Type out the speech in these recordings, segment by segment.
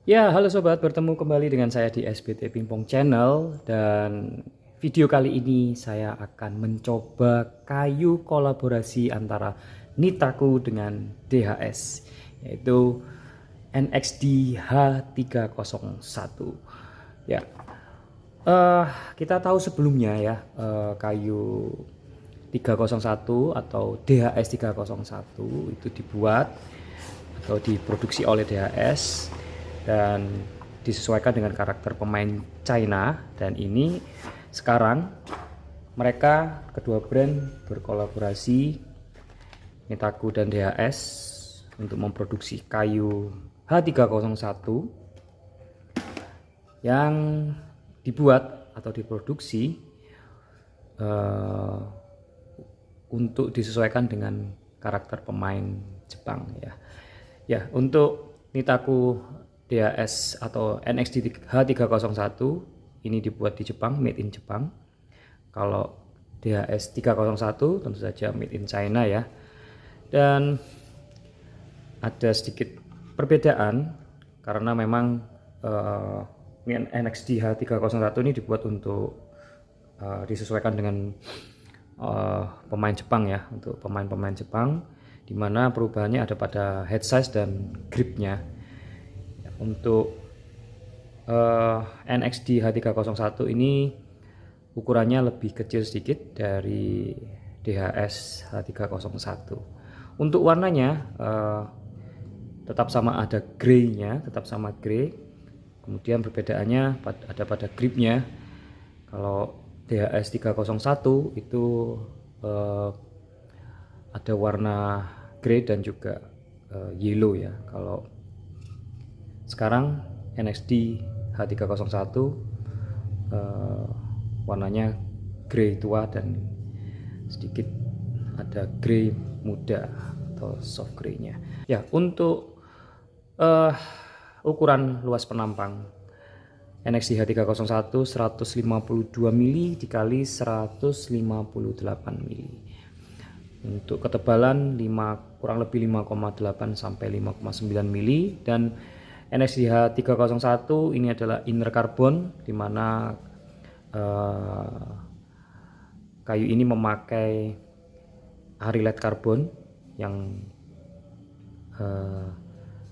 Ya, halo sobat, bertemu kembali dengan saya di SBT Pingpong Channel dan video kali ini saya akan mencoba kayu kolaborasi antara Nitaku dengan DHS, yaitu NXD H301. Ya, kita tahu sebelumnya ya, kayu 301 atau DHS 301 itu dibuat atau diproduksi oleh DHS dan disesuaikan dengan karakter pemain China, dan ini sekarang mereka kedua brand berkolaborasi, Nitaku dan DHS, untuk memproduksi kayu H301 yang dibuat atau diproduksi untuk disesuaikan dengan karakter pemain Jepang ya. Ya, untuk Nitaku DHS atau NXD H301 ini dibuat di Jepang, made in Jepang. Kalau DHS 301 tentu saja made in China ya. Dan ada sedikit perbedaan karena memang NXD H301 ini dibuat untuk disesuaikan dengan pemain Jepang ya, untuk pemain-pemain Jepang, dimana perubahannya ada pada head size dan gripnya. Untuk NXD H301 ini ukurannya lebih kecil sedikit dari DHS H301. Untuk warnanya tetap sama, ada grey-nya, tetap sama grey. Kemudian perbedaannya ada pada gripnya. Kalau DHS 301 itu ada warna grey dan juga yellow ya. Kalau sekarang NXD H301 warnanya grey tua dan sedikit ada grey muda atau soft grey-nya. Ya, untuk ukuran luas penampang NXD H301 152 mili dikali 158 mili. Untuk ketebalan kurang lebih 5,8 sampai 5,9 mili, dan NXD H301 ini adalah inner carbon, di mana kayu ini memakai arilet karbon yang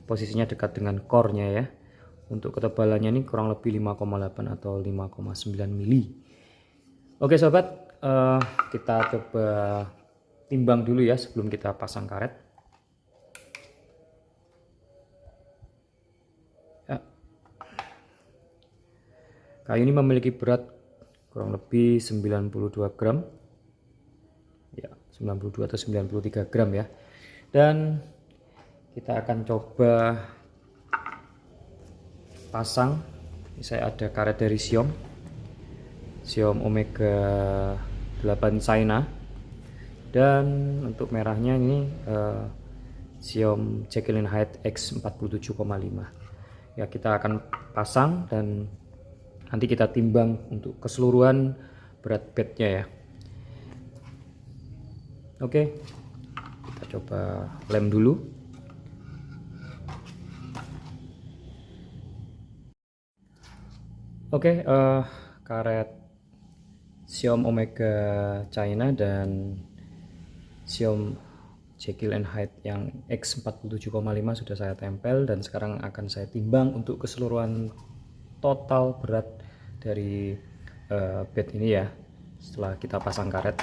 posisinya dekat dengan core-nya ya. Untuk ketebalannya ini kurang lebih 5,8 atau 5,9 mili. Oke sobat, kita coba timbang dulu ya sebelum kita pasang karet. Ya. Kayu ini memiliki berat kurang lebih 92 gram. Ya, 92 atau 93 gram ya. Dan kita akan coba pasang. Ini saya ada karet dari Xiom Omega 8 China, dan untuk merahnya ini Xiom Jekyll & Hyde X47,5 ya. Kita akan pasang dan nanti kita timbang untuk keseluruhan berat bednya ya. Oke, kita coba lem dulu. Oke, karet Xiom Omega China dan Xiom Jekyll & Hyde yang X47,5 sudah saya tempel, dan sekarang akan saya timbang untuk keseluruhan total berat dari bed ini ya, setelah kita pasang karet.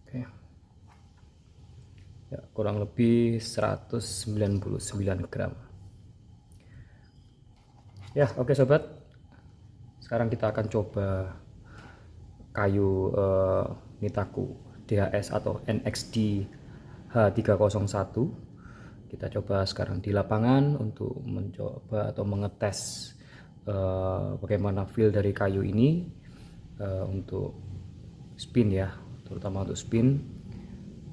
Oke. Ya, kurang lebih 199 gram. Ya, oke sobat. Sekarang kita akan coba kayu Nitaku DHS atau NXD H301. Kita coba sekarang di lapangan untuk mencoba atau mengetes bagaimana feel dari kayu ini untuk spin ya, terutama untuk spin.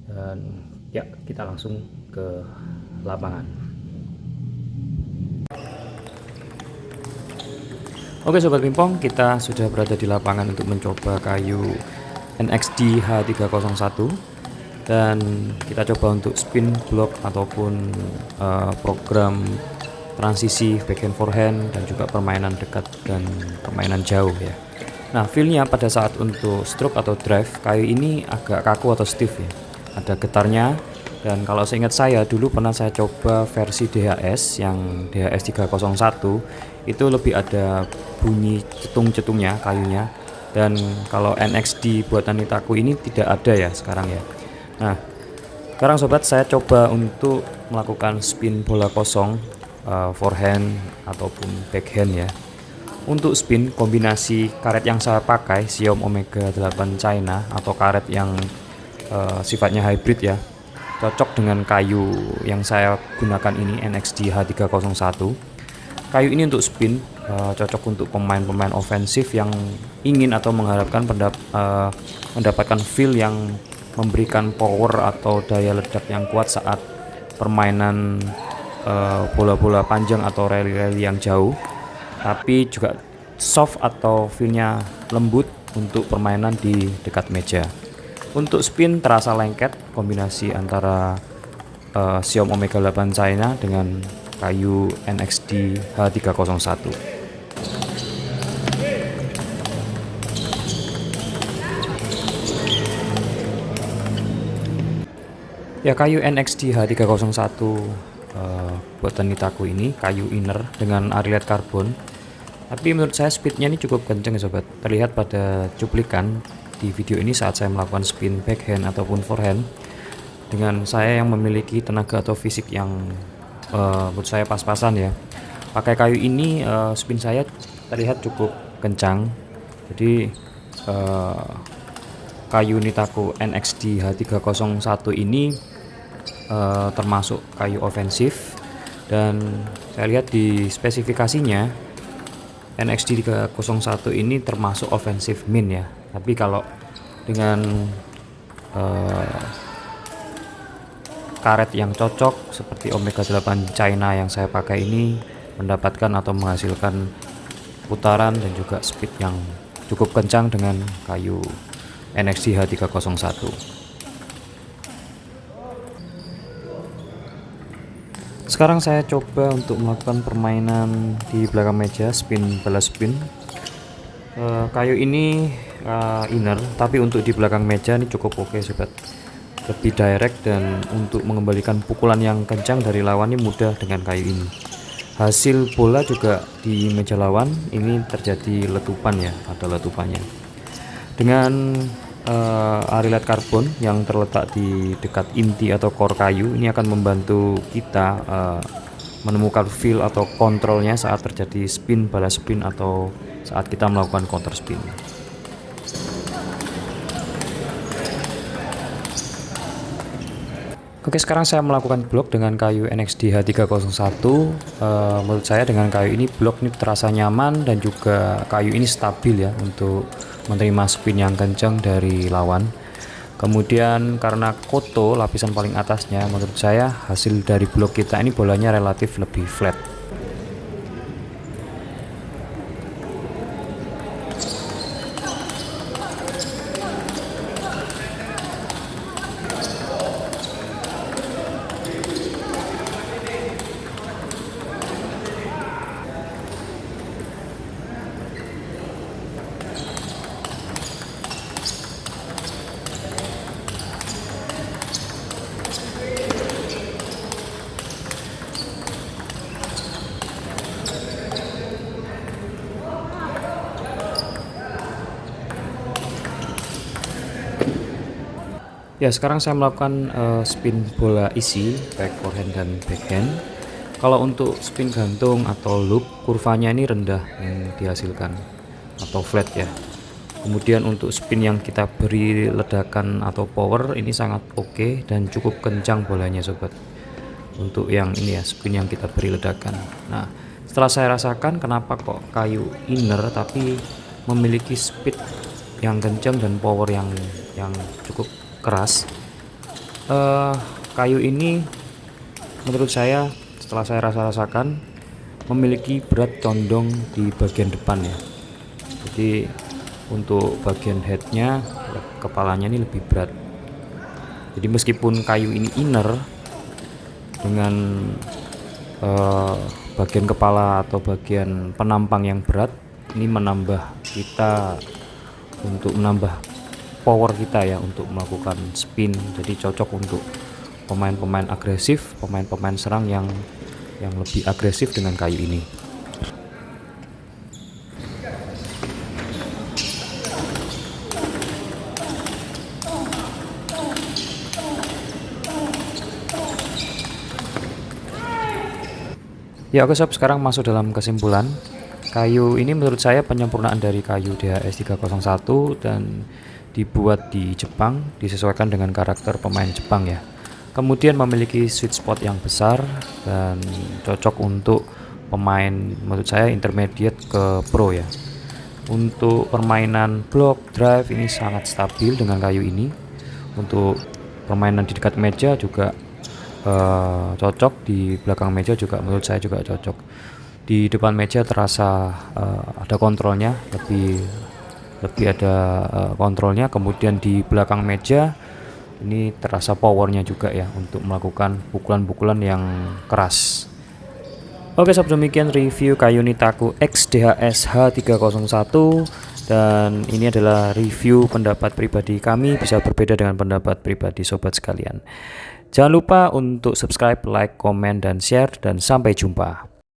Dan ya, kita langsung ke lapangan. Oke sobat pingpong, kita sudah berada di lapangan untuk mencoba kayu NXD H301. dan kita coba untuk spin block ataupun program transisi backhand forehand dan juga permainan dekat dan permainan jauh ya. Nah, feel-nya pada saat untuk stroke atau drive kayu ini agak kaku atau stiff ya, ada getarnya. Dan kalau seingat saya dulu pernah saya coba versi DHS yang DHS 301 itu lebih ada bunyi cetung-cetungnya kayunya, dan kalau NXD buatan Nitaku ini tidak ada ya sekarang ya. Nah, sekarang sobat saya coba untuk melakukan spin bola kosong forehand ataupun backhand ya. Untuk spin, kombinasi karet yang saya pakai Xiaom Omega 8 China atau karet yang sifatnya hybrid ya, cocok dengan kayu yang saya gunakan ini NXD H301. Kayu ini untuk spin cocok untuk pemain-pemain ofensif yang ingin atau mengharapkan mendapatkan feel yang memberikan power atau daya ledak yang kuat saat permainan bola-bola panjang atau rally-rally yang jauh, tapi juga soft atau feelnya lembut untuk permainan di dekat meja. Untuk spin terasa lengket, kombinasi antara Xiaom Omega 8 China dengan kayu NXD H301. Ya, kayu NXD H301 buatan Nitaku ini kayu inner dengan arilet karbon. Tapi menurut saya speednya ini cukup kenceng ya sobat. Terlihat pada cuplikan di video ini saat saya melakukan spin backhand ataupun forehand dengan saya yang memiliki tenaga atau fisik yang menurut saya pas-pasan ya. Pakai kayu ini spin saya terlihat cukup kencang. Jadi kayu Nitaku NXD H301 ini termasuk kayu ofensif, dan saya lihat di spesifikasinya NXD 301 ini termasuk ofensif min ya. Tapi kalau dengan karet yang cocok seperti Omega 8 China yang saya pakai ini mendapatkan atau menghasilkan putaran dan juga speed yang cukup kencang dengan kayu NXD H301. Sekarang saya coba untuk melakukan permainan di belakang meja, spin balas spin. Kayu ini inner, tapi untuk di belakang meja ini cukup oke sobat. Lebih direct, dan untuk mengembalikan pukulan yang kencang dari lawan ini mudah dengan kayu ini. Hasil bola juga di meja lawan ini terjadi letupan ya, ada letupannya. Dengan arilet karbon yang terletak di dekat inti atau core kayu ini akan membantu kita menemukan feel atau kontrolnya saat terjadi spin balas spin atau saat kita melakukan counter spin. Oke, sekarang saya melakukan blok dengan kayu NXD H301. Menurut saya dengan kayu ini blok ini terasa nyaman, dan juga kayu ini stabil ya untuk menerima spin yang kencang dari lawan. Kemudian karena koto lapisan paling atasnya, menurut saya hasil dari blok kita ini bolanya relatif lebih flat. Ya, sekarang saya melakukan spin bola isi baik forehand dan backhand. Kalau untuk spin gantung atau loop, kurvanya ini rendah yang dihasilkan atau flat ya. Kemudian untuk spin yang kita beri ledakan atau power ini sangat oke dan cukup kencang bolanya sobat. Untuk yang ini ya, spin yang kita beri ledakan. Nah, setelah saya rasakan kenapa kok kayu inner tapi memiliki speed yang kencang dan power yang cukup keras. Kayu ini menurut saya setelah saya rasakan memiliki berat condong di bagian depan ya. Jadi untuk bagian headnya, kepalanya ini lebih berat. Jadi meskipun kayu ini inner dengan bagian kepala atau bagian penampang yang berat, ini menambah kita untuk menambah power kita ya untuk melakukan spin. Jadi cocok untuk pemain-pemain agresif, pemain-pemain serang yang lebih agresif dengan kayu ini. Ya oke sob, sekarang masuk dalam kesimpulan. Kayu ini menurut saya penyempurnaan dari kayu DHS 301 dan dibuat di Jepang, disesuaikan dengan karakter pemain Jepang ya. Kemudian memiliki sweet spot yang besar dan cocok untuk pemain menurut saya intermediate ke pro ya. Untuk permainan block drive ini sangat stabil dengan kayu ini. Untuk permainan di dekat meja juga cocok, di belakang meja juga menurut saya juga cocok. Di depan meja terasa ada kontrolnya, lebih ada kontrolnya. Kemudian di belakang meja ini terasa powernya juga ya untuk melakukan pukulan-pukulan yang keras. Oke sob, demikian review kayu Nitaku X DHS H301, dan ini adalah review pendapat pribadi kami, bisa berbeda dengan pendapat pribadi sobat sekalian. Jangan lupa untuk subscribe, like, komen, dan share, dan sampai jumpa.